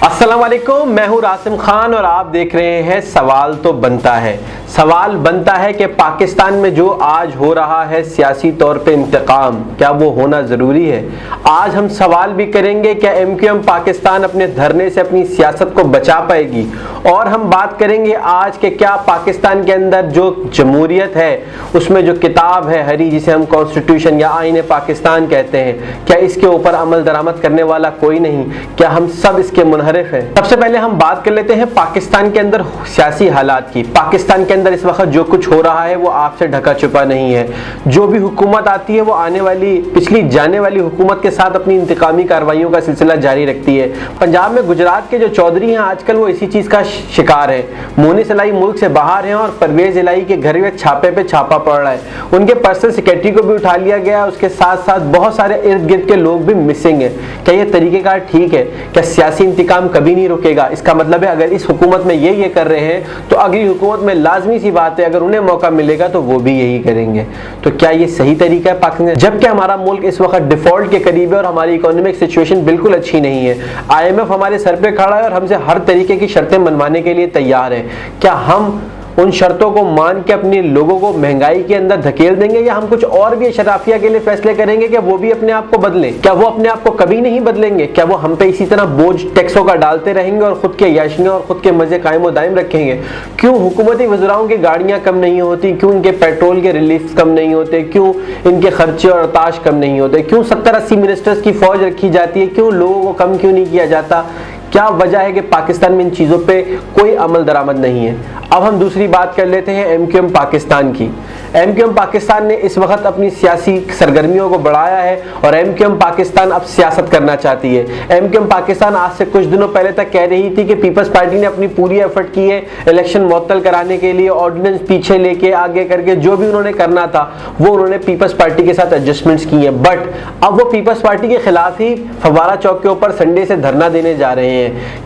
अस्सलाम वालेकुम, मैं हूं रासिम खान और आप देख रहे हैं सवाल तो बनता है। सवाल बनता है कि पाकिस्तान में जो आज हो रहा है सियासी तौर पे इंतकाम, क्या वो होना ज़रूरी है। आज हम सवाल भी करेंगे क्या MQM पाकिस्तान अपने धरने से अपनी सियासत को बचा पाएगी, और हम बात करेंगे आज के क्या पाकिस्तान के अंदर जो जमहूरियत है उसमें जो किताब है हरी, जिसे हम कॉन्स्टिट्यूशन या आईन पाकिस्तान कहते हैं, क्या इसके ऊपर अमल दरामद करने वाला कोई नहीं, क्या हम सब इसके मुनहरिफ हैं। सबसे पहले हम बात कर लेते हैं पाकिस्तान के अंदर सियासी हालात की। पाकिस्तान के अंदर इस वक्त जो कुछ हो रहा है वो आपसे ढका छुपा नहीं है। जो भी हुकूमत आती है वो आने वाली पिछली जाने वाली हुकूमत के साथ अपनी इंतकामी कार्रवाइयों का सिलसिला जारी रखती है। पंजाब में गुजरात के जो चौधरी हैं आजकल वो इसी चीज का शिकार है। मोनिस इलाही मुल्क से बाहर हैं और परवेज इलाही के घर में छापे पे छापा पड़ रहा है। उनके पर्सनल सेक्रेटरी को भी उठा लिया गया, उसके साथ साथ बहुत सारे इर्द गिर्द के लोग भी मिसिंग है। क्या ये तरीकेकार ठीक है? क्या सियासी इंतकाम कभी नहीं रुकेगा? इसका मतलब है अगर इस हुकूमत में ये कर रहे हैं तो अगली हुकूमत में लाजमी सी बात है अगर उन्हें मौका मिलेगा तो वो भी यही करेंगे। तो क्या ये सही तरीका है पाकिस्तान? जबकि हमारा मुल्क इस वक्त डिफॉल्ट के करीब है और हमारी इकोनॉमिक सिचुएशन बिल्कुल अच्छी नहीं है। IMF हमारे सर पे खड़ा है और हमसे हर तरीके की शर्तें मनवाने के लिए तैयार है। क्या हम उन शर्तों को मान के अपने लोगों को महंगाई के अंदर धकेल देंगे, या हम कुछ और भी शराफिया के लिए फैसले करेंगे कि वो भी अपने आप को बदलें? क्या वो अपने आप को कभी नहीं बदलेंगे? क्या वो हम पे इसी तरह बोझ टैक्सों का डालते रहेंगे और खुद के याशियां और खुद के मजे कायम व दायम रखेंगे? क्यों हुकूमती वज़राओं की गाड़ियां कम नहीं होती? क्यों इनके पेट्रोल के रिलीफ कम नहीं होते? क्यों इनके खर्चे और अताश कम नहीं होते? क्यों 70-80 मिनिस्टर्स की फौज रखी जाती है? क्यों लोगों को कम क्यों नहीं किया जाता? क्या वजह है कि पाकिस्तान में इन चीज़ों पे कोई अमल दरामद नहीं है? अब हम दूसरी बात कर लेते हैं MQM पाकिस्तान की। MQM पाकिस्तान ने इस वक्त अपनी सियासी सरगर्मियों को बढ़ाया है और MQM पाकिस्तान अब सियासत करना चाहती है। MQM पाकिस्तान आज से कुछ दिनों पहले तक कह रही थी कि पीपल्स पार्टी ने अपनी पूरी एफर्ट की है इलेक्शन मुअत्तल कराने के लिए, ऑर्डिनेंस पीछे लेके आगे करके जो भी उन्होंने करना था वो उन्होंने पीपल्स पार्टी के साथ एडजस्टमेंट्स की हैं। बट अब वो पीपल्स पार्टी के खिलाफ ही फवारा चौक के ऊपर संडे से धरना देने जा रहे हैं।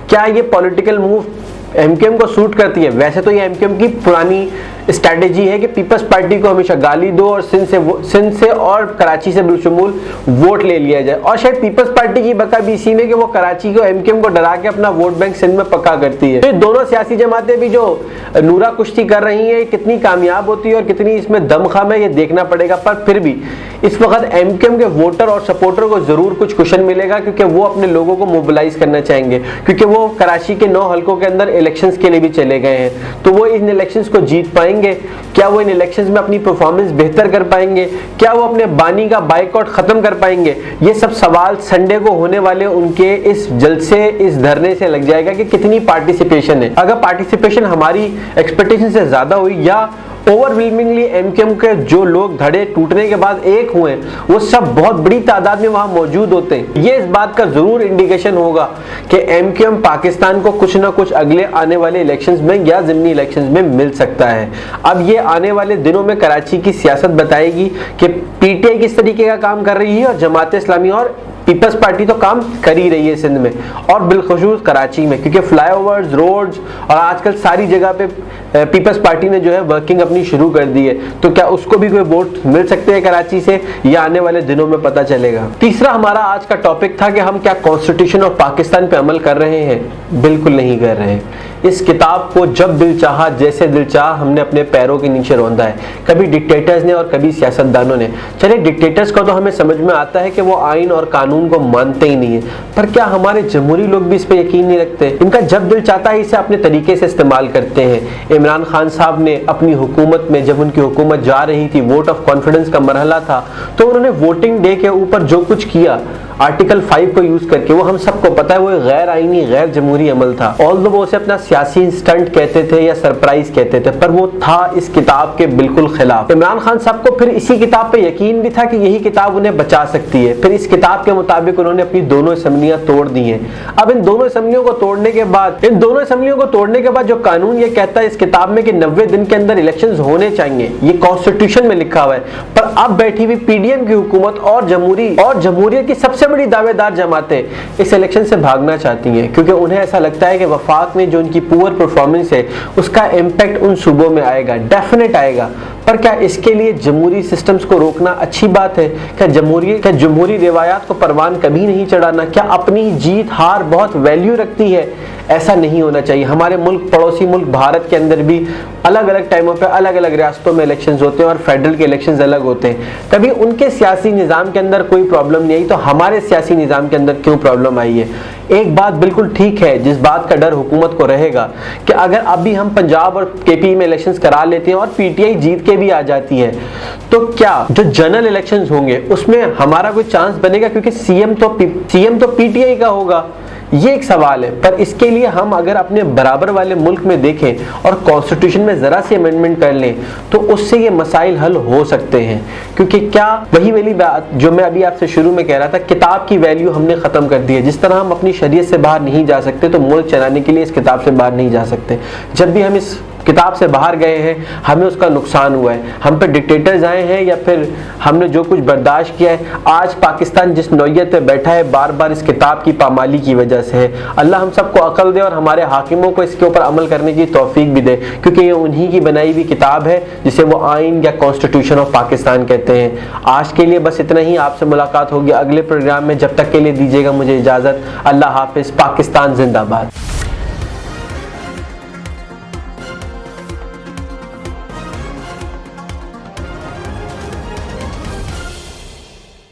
क्या ये पॉलिटिकल मूव MQM को सूट करती है? वैसे तो ये MQM की पुरानी स्ट्रैटेजी है कि पीपल्स पार्टी को हमेशा गाली दो और सिंध से और कराची से बिलशुमूल वोट ले लिया जाए, और शायद पीपल्स पार्टी की बका भी इसी में कि वो कराची को MQM को डरा के अपना वोट बैंक सिंध में पक्का करती है। तो ये दोनों सियासी जमातें भी जो नूरा कुश्ती कर रही हैं कितनी कामयाब होती है और कितनी इसमें दमखम है ये देखना पड़ेगा। पर फिर भी इस वक्त MQM के वोटर और सपोर्टर को जरूर कुछ कुशन मिलेगा, क्योंकि वो अपने लोगों को मोबिलाइज करना चाहेंगे, क्योंकि वो कराची के 9 हलकों के अंदर इलेक्शंस के लिए भी चले गए हैं। तो वो इन इलेक्शंस को जीत पाएंगे? क्या वो इन इलेक्शंस में अपनी परफॉर्मेंस बेहतर कर पाएंगे? क्या वो अपने बानी का बाइकआउट खत्म कर पाएंगे? ये सब सवाल संडे को होने वाले उनके इस जलसे, इस धरने से लग जाएगा कि कितनी पार्टिसिपेशन है। अगर पार्टिसिपेशन हमारी एक्सपेक्टेशन से ज्यादा हुई या ओवरवेलमिंगली MQM के जो लोग धड़े टूटने के बाद एक हुए वो सब बहुत बड़ी तादाद में वहां मौजूद होते हैं, ये इस बात का जरूर इंडिकेशन होगा कि MQM पाकिस्तान को कुछ ना कुछ अगले आने वाले इलेक्शंस में या ज़िमनी इलेक्शंस में मिल सकता है। अब ये आने वाले दिनों में कराची की सियासत बताएगी कि PTI किस तरीके का काम कर रही है और जमात इस्लामी और पीपल्स पार्टी तो काम कर ही रही है सिंध में और बिलखुसूस कराची में, क्योंकि फ्लाईओवर्स, रोड्स और आजकल सारी जगह पे पीपल्स पार्टी ने जो है वर्किंग अपनी शुरू कर दी है। तो क्या उसको भी कोई वोट मिल सकते हैं कराची से? ये आने वाले दिनों में पता चलेगा। तीसरा हमारा आज का टॉपिक था कि हम क्या कॉन्स्टिट्यूशन ऑफ पाकिस्तान पे अमल कर रहे हैं? बिल्कुल नहीं कर रहे हैं। इस किताब को जब दिल चाहा, जैसे दिल चाहा हमने अपने पैरों के नीचे रौंदा है, कभी डिक्टेटर्स ने और कभी सियासतदानों ने। चलिए डिक्टेटर्स का तो हमें समझ में आता है कि वो आइन और कानून को मानते ही नहीं है, पर क्या हमारे जमहूरी लोग भी इस पर यकीन नहीं रखते? इनका जब दिल चाहता है इसे अपने तरीके से इस्तेमाल करते हैं। इमरान खान साहब ने अपनी हुकूमत में, जब उनकी हुकूमत जा रही थी, वोट ऑफ कॉन्फिडेंस का मरहला था, तो उन्होंने वोटिंग डे के ऊपर जो कुछ किया आर्टिकल 5 को यूज करके, वो हम सबको पता है वो गैर आईनी, गैर जमहूरी अमल था। ऑल्दो वो उसे अपना सियासी स्टंट कहते थे या सरप्राइज कहते थे, पर वो था इस किताब के बिल्कुल खिलाफ। इमरान खान साहब को फिर इसी किताब पे यकीन भी था कि यही किताब उन्हें बचा सकती है। फिर इस किताब के मुताबिक उन्होंने अपनी दोनों असेंबलियां तोड़ दी हैं। अब इन दोनों असेंबलियों को तोड़ने के बाद जो कानून ये कहता है इस किताब में कि 90 दिन के अंदर इलेक्शंस होने चाहिए, ये कॉन्स्टिट्यूशन में लिखा हुआ है, पर अब बैठी हुई PDM की हुकूमत और जमहूरियत की सबसे बड़ी दावेदार जमातें इस इलेक्शन से भागना चाहती हैं, क्योंकि उन्हें ऐसा लगता है कि वफाक में जो उनकी पुअर परफॉर्मेंस है उसका इम्पैक्ट उन सूबों में आएगा, डेफिनेट आएगा। पर क्या इसके लिए जमहूरी सिस्टम्स को रोकना अच्छी बात है? क्या जमहूरी रिवायात को परवान कभी नहीं चढ़ाना? क्या अपनी जीत हार बहुत वैल्यू रखती है? ऐसा नहीं होना चाहिए। हमारे मुल्क, पड़ोसी मुल्क भारत के अंदर भी अलग अलग टाइमों पे अलग अलग रियासतों में इलेक्शंस होते हैं और फेडरल के इलेक्शंस अलग होते हैं। कभी उनके सियासी निज़ाम के अंदर कोई प्रॉब्लम नहीं आई तो हमारे सियासी निज़ाम के अंदर क्यों प्रॉब्लम आई है? एक बात बिल्कुल ठीक है, जिस बात का डर हुकूमत को रहेगा कि अगर अभी हम पंजाब और केपी में इलेक्शंस करा लेते हैं और पीटीआई जीत के भी आ जाती है तो क्या जो जनरल इलेक्शंस होंगे उसमें हमारा कोई चांस बनेगा? क्योंकि सीएम तो पीटीआई का होगा। ये एक सवाल है। पर इसके लिए हम अगर अपने बराबर वाले मुल्क में देखें और कॉन्स्टिट्यूशन में जरा सी अमेंडमेंट कर लें तो उससे ये मसाइल हल हो सकते हैं। क्योंकि क्या वही वाली बात जो मैं अभी आपसे शुरू में कह रहा था, किताब की वैल्यू हमने खत्म कर दी है। जिस तरह हम अपनी शरीयत से बाहर नहीं जा सकते तो मुल्क चलाने के लिए इस किताब से बाहर नहीं जा सकते। जब भी हम इस किताब से बाहर गए हैं हमें उसका नुकसान हुआ है। हम पे डिक्टेटर्स आए हैं या फिर हमने जो कुछ बर्दाश्त किया है, आज पाकिस्तान जिस नौयत पे बैठा है बार बार इस किताब की पामाली की वजह से है। अल्लाह हम सबको अकल दे और हमारे हाकिमों को इसके ऊपर अमल करने की तौफीक भी दे, क्योंकि ये उन्हीं की बनाई हुई किताब है जिसे वो आइन या कॉन्स्टिट्यूशन ऑफ पाकिस्तान कहते हैं। आज के लिए बस इतना ही। आपसे मुलाकात होगी अगले प्रोग्राम में। जब तक के लिए दीजिएगा मुझे इजाज़त। अल्लाह हाफिज़। पाकिस्तान जिंदाबाद।